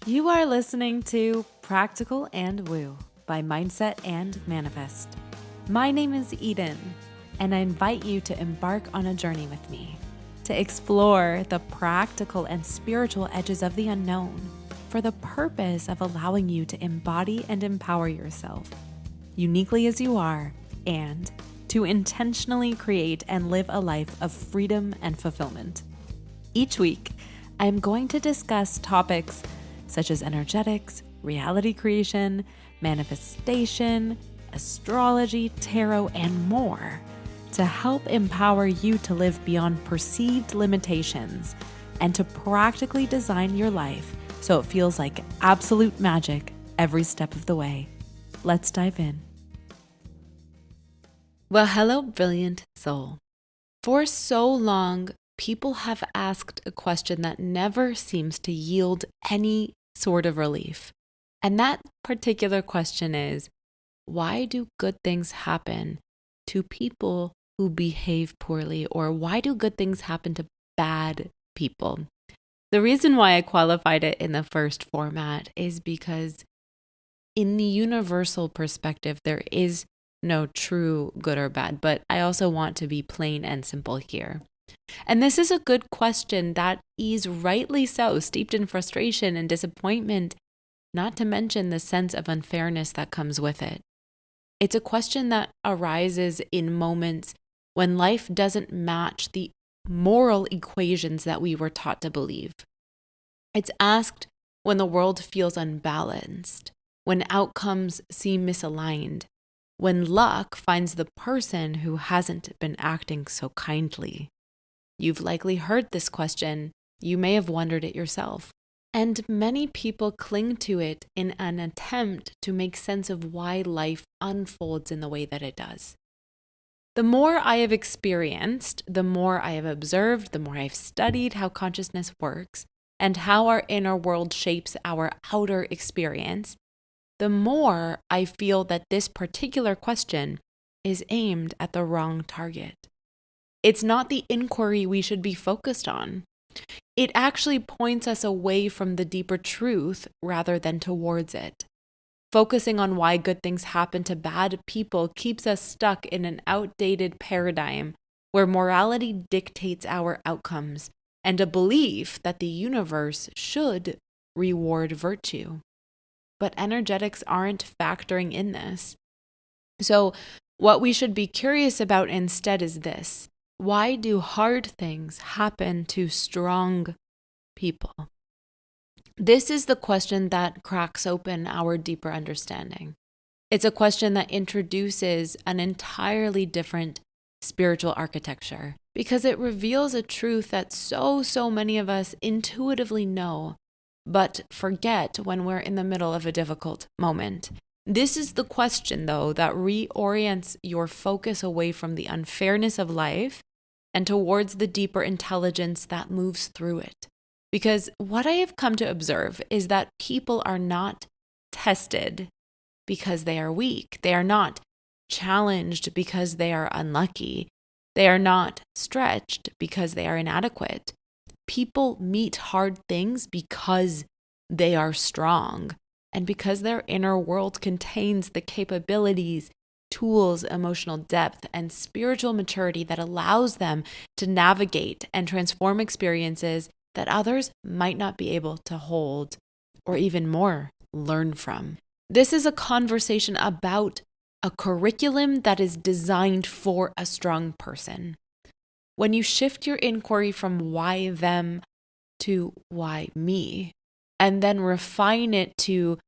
You are listening to Practical and Woo by Mindset and Manifest. My name is Eden, and I invite you to embark on a journey with me to explore the practical and spiritual edges of the unknown for the purpose of allowing you to embody and empower yourself uniquely as you are and to intentionally create and live a life of freedom and fulfillment. Each week, I am going to discuss topics such as energetics, reality creation, manifestation, astrology, tarot, and more to help empower you to live beyond perceived limitations and to practically design your life so it feels like absolute magic every step of the way. Let's dive in. Well, hello, brilliant soul. For so long, people have asked a question that never seems to yield any sort of relief. And that particular question is, why do good things happen to people who behave poorly? Or why do good things happen to bad people? The reason why I qualified it in the first format is because in the universal perspective, there is no true good or bad, but I also want to be plain and simple here. And this is a good question that is rightly so steeped in frustration and disappointment, not to mention the sense of unfairness that comes with it. It's a question that arises in moments when life doesn't match the moral equations that we were taught to believe. It's asked when the world feels unbalanced, when outcomes seem misaligned, when luck finds the person who hasn't been acting so kindly. You've likely heard this question. You may have wondered it yourself. And many people cling to it in an attempt to make sense of why life unfolds in the way that it does. The more I have experienced, the more I have observed, the more I've studied how consciousness works and how our inner world shapes our outer experience, the more I feel that this particular question is aimed at the wrong target. It's not the inquiry we should be focused on. It actually points us away from the deeper truth rather than towards it. Focusing on why good things happen to bad people keeps us stuck in an outdated paradigm where morality dictates our outcomes and a belief that the universe should reward virtue. But energetics aren't factoring in this. So, what we should be curious about instead is this. Why do hard things happen to strong people? This is the question that cracks open our deeper understanding. It's a question that introduces an entirely different spiritual architecture because it reveals a truth that so many of us intuitively know, but forget when we're in the middle of a difficult moment. This is the question, though, that reorients your focus away from the unfairness of life and towards the deeper intelligence that moves through it. Because what I have come to observe is that people are not tested because they are weak. They are not challenged because they are unlucky. They are not stretched because they are inadequate. People meet hard things because they are strong. And because their inner world contains the capabilities, tools, emotional depth, and spiritual maturity that allows them to navigate and transform experiences that others might not be able to hold, or even more, learn from. This is a conversation about a curriculum that is designed for a strong person. When you shift your inquiry from why them to why me, and then refine it to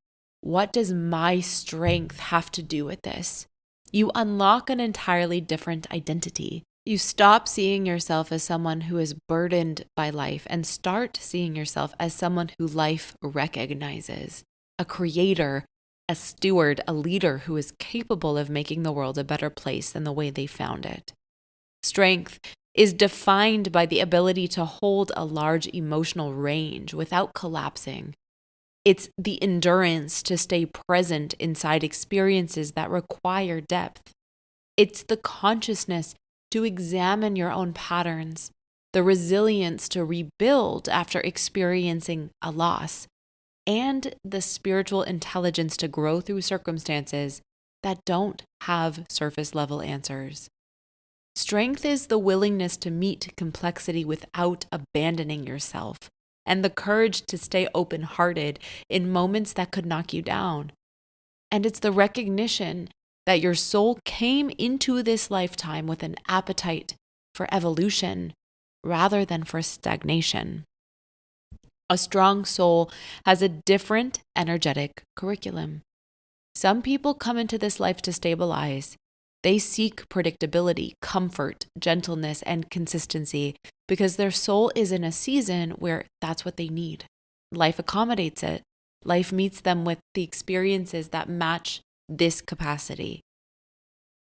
what does my strength have to do with this? You unlock an entirely different identity. You stop seeing yourself as someone who is burdened by life and start seeing yourself as someone who life recognizes, a creator, a steward, a leader who is capable of making the world a better place than the way they found it. Strength is defined by the ability to hold a large emotional range without collapsing. It's the endurance to stay present inside experiences that require depth. It's the consciousness to examine your own patterns, the resilience to rebuild after experiencing a loss, and the spiritual intelligence to grow through circumstances that don't have surface level answers. Strength is the willingness to meet complexity without abandoning yourself, and the courage to stay open-hearted in moments that could knock you down. And it's the recognition that your soul came into this lifetime with an appetite for evolution rather than for stagnation. A strong soul has a different energetic curriculum. Some people come into this life to stabilize. They seek predictability, comfort, gentleness, and consistency because their soul is in a season where that's what they need. Life accommodates it. Life meets them with the experiences that match this capacity.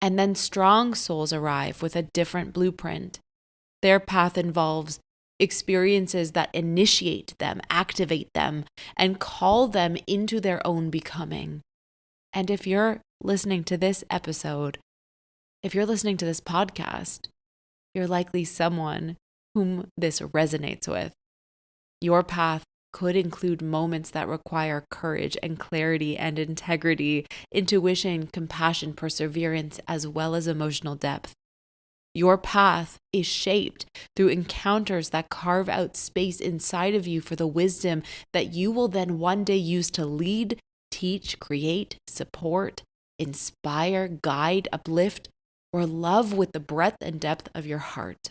And then strong souls arrive with a different blueprint. Their path involves experiences that initiate them, activate them, and call them into their own becoming. And if you're listening to this episode, if you're listening to this podcast, you're likely someone whom this resonates with. Your path could include moments that require courage and clarity and integrity, intuition, compassion, perseverance, as well as emotional depth. Your path is shaped through encounters that carve out space inside of you for the wisdom that you will then one day use to lead, teach, create, support, inspire, guide, uplift, or love with the breadth and depth of your heart.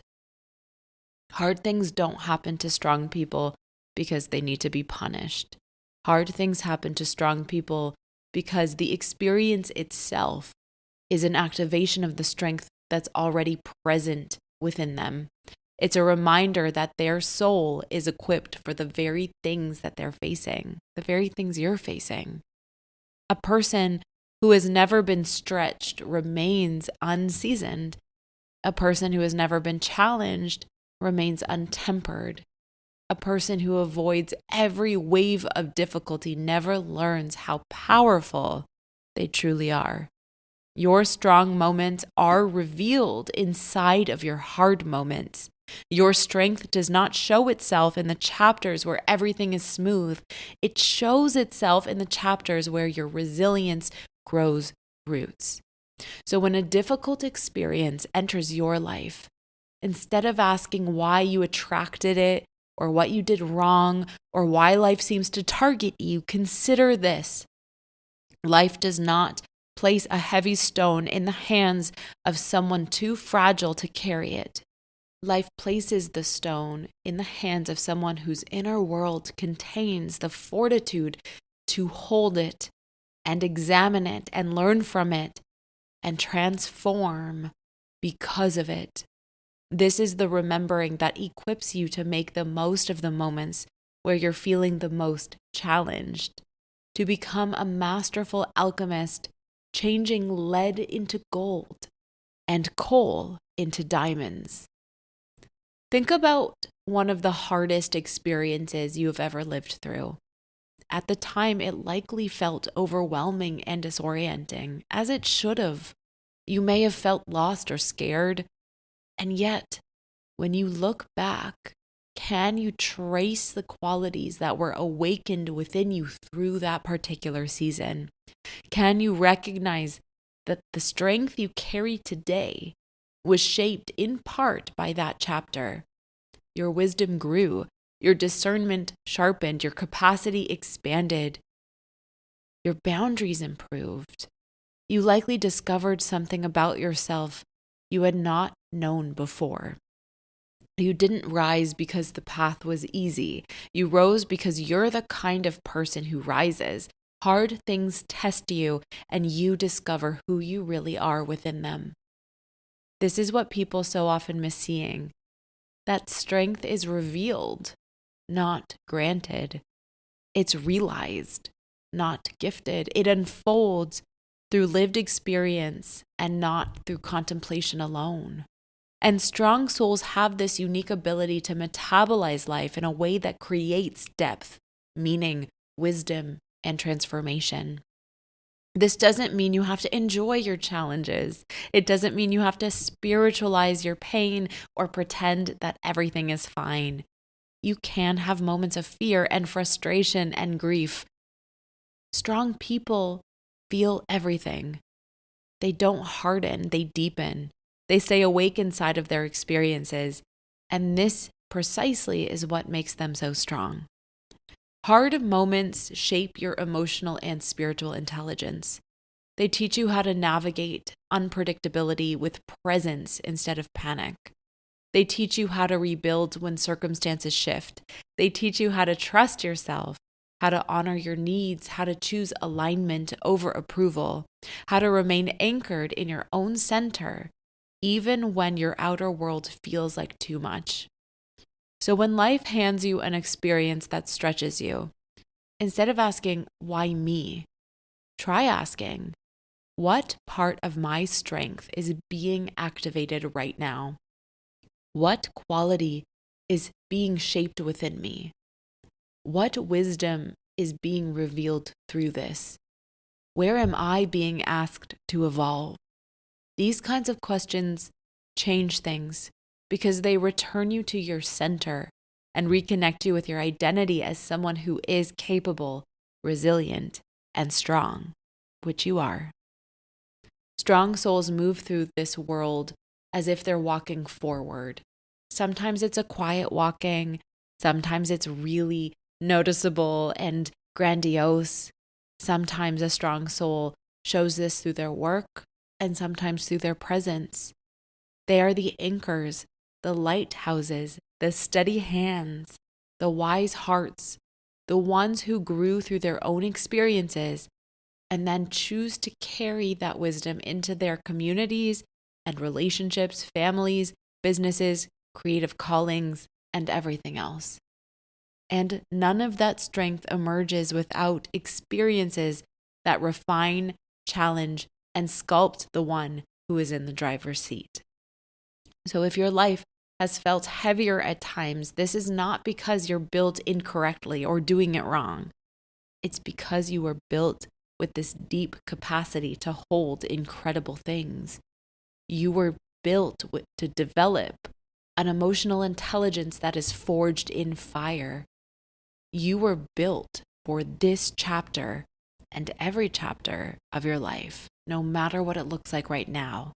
Hard things don't happen to strong people because they need to be punished. Hard things happen to strong people because the experience itself is an activation of the strength that's already present within them. It's a reminder that their soul is equipped for the very things that they're facing, the very things you're facing. A person who has never been stretched remains unseasoned. A person who has never been challenged remains untempered. A person who avoids every wave of difficulty never learns how powerful they truly are. Your strong moments are revealed inside of your hard moments. Your strength does not show itself in the chapters where everything is smooth. It shows itself in the chapters where your resilience grows roots. So when a difficult experience enters your life, instead of asking why you attracted it or what you did wrong or why life seems to target you, consider this. Life does not place a heavy stone in the hands of someone too fragile to carry it. Life places the stone in the hands of someone whose inner world contains the fortitude to hold it and examine it and learn from it and transform because of it. This is the remembering that equips you to make the most of the moments where you're feeling the most challenged, to become a masterful alchemist, changing lead into gold and coal into diamonds. Think about one of the hardest experiences you have ever lived through. At the time, it likely felt overwhelming and disorienting, as it should have. You may have felt lost or scared. And yet, when you look back, can you trace the qualities that were awakened within you through that particular season? Can you recognize that the strength you carry today was shaped in part by that chapter? Your wisdom grew, your discernment sharpened, your capacity expanded, your boundaries improved. You likely discovered something about yourself you had not known before. You didn't rise because the path was easy. You rose because you're the kind of person who rises. Hard things test you, and you discover who you really are within them. This is what people so often miss seeing. That strength is revealed, not granted. It's realized, not gifted. It unfolds through lived experience and not through contemplation alone. And strong souls have this unique ability to metabolize life in a way that creates depth, meaning, wisdom, and transformation. This doesn't mean you have to enjoy your challenges. It doesn't mean you have to spiritualize your pain or pretend that everything is fine. You can have moments of fear and frustration and grief. Strong people feel everything. They don't harden, they deepen. They stay awake inside of their experiences. And this precisely is what makes them so strong. Hard moments shape your emotional and spiritual intelligence. They teach you how to navigate unpredictability with presence instead of panic. They teach you how to rebuild when circumstances shift. They teach you how to trust yourself, how to honor your needs, how to choose alignment over approval, how to remain anchored in your own center, even when your outer world feels like too much. So when life hands you an experience that stretches you, instead of asking, why me? Try asking, what part of my strength is being activated right now? What quality is being shaped within me? What wisdom is being revealed through this? Where am I being asked to evolve? These kinds of questions change things because they return you to your center and reconnect you with your identity as someone who is capable, resilient, and strong, which you are. Strong souls move through this world as if they're walking forward. Sometimes it's a quiet walking. Sometimes it's really noticeable and grandiose. Sometimes a strong soul shows this through their work and sometimes through their presence. They are the anchors, the lighthouses, the steady hands, the wise hearts, the ones who grew through their own experiences and then choose to carry that wisdom into their communities and relationships, families, businesses, creative callings, and everything else. And none of that strength emerges without experiences that refine, challenge, and sculpt the one who is in the driver's seat. So if your life has felt heavier at times, this is not because you're built incorrectly or doing it wrong. It's because you were built with this deep capacity to hold incredible things. You were built to develop an emotional intelligence that is forged in fire. You were built for this chapter and every chapter of your life, no matter what it looks like right now.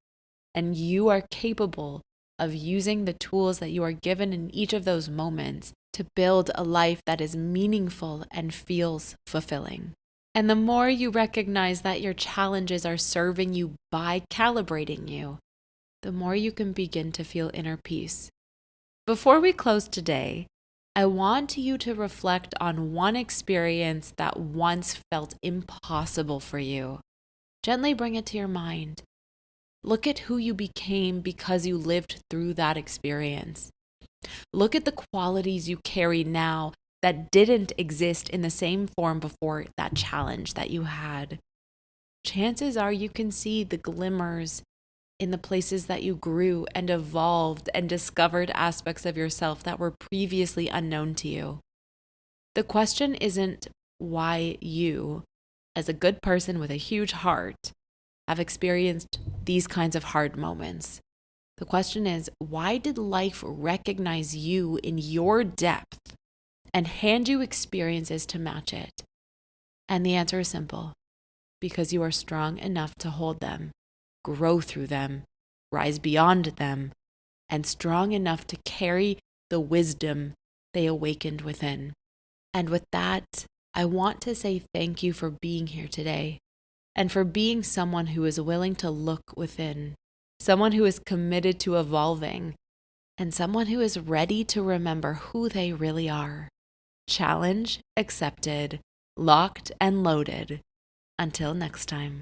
And you are capable of using the tools that you are given in each of those moments to build a life that is meaningful and feels fulfilling. And the more you recognize that your challenges are serving you by calibrating you, the more you can begin to feel inner peace. Before we close today, I want you to reflect on one experience that once felt impossible for you. Gently bring it to your mind. Look at who you became because you lived through that experience. Look at the qualities you carry now that didn't exist in the same form before that challenge that you had. Chances are you can see the glimmers in the places that you grew and evolved and discovered aspects of yourself that were previously unknown to you. The question isn't why you, as a good person with a huge heart, have experienced these kinds of hard moments. The question is, why did life recognize you in your depth and hand you experiences to match it? And the answer is simple, because you are strong enough to hold them, grow through them, rise beyond them, and strong enough to carry the wisdom they awakened within. And with that, I want to say thank you for being here today and for being someone who is willing to look within, someone who is committed to evolving, and someone who is ready to remember who they really are. Challenge accepted, locked and loaded. Until next time.